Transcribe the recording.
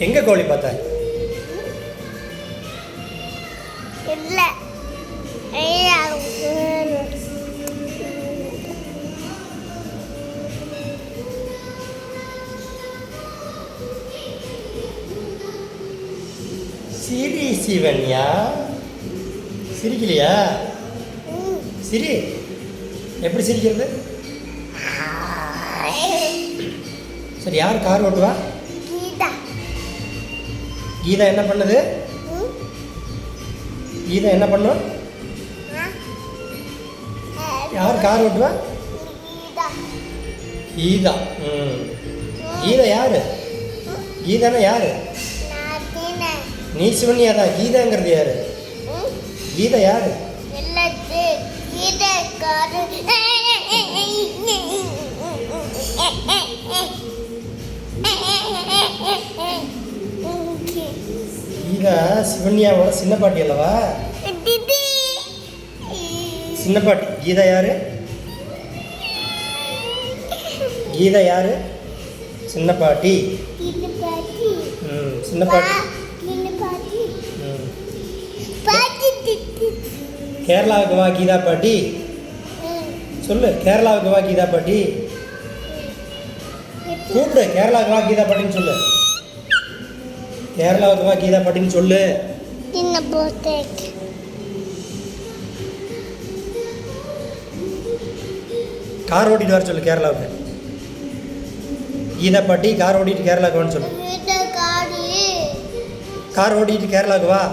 எங்க கோழி பார்த்த? இல்ல சிரி சிவன்யா. சிரிக்கலையா? சிரி. எப்படி சிரிக்கிறது? சரி, யார் கார் ஓட்டுவா? கீதா. கீதா என்ன பண்ணுது? கீதா என்ன பண்ணும்? யார் கார் ஓட்டுவா? கீதா. கீதா யாரு? கீதானா யாரு? நீ சிவன்யா தான். கீதாங்கிறது யாரு? கீதா யாரு? கீதா சிவன்யாவோட சின்ன பாட்டி அல்லவா? சின்ன பாட்டி. கீதா யாரு? கீதா யாரு? சின்ன பாட்டி. சின்ன பாட்டி. கேரளாவுக்கு வா கீதா பாட்டி. சொல்லு, கேரளாவுக்கு வா கீதா பாட்டி. கூப்பிடு, கேரளாவுக்கு வா கீதா பாட்டின்னு சொல்லு. கேரளாவுக்கு வா கீதா பாட்டின்னு சொல்லு. கார் ஓட்டிட்டு வர சொல்லு கேரளாவுக்கு. கீதா பாட்டி கார் ஓட்டிட்டு கேரளாவுக்கு வான்னு சொல்லு. கார் ஓட்டிட்டு கேரளாவுக்கு வா.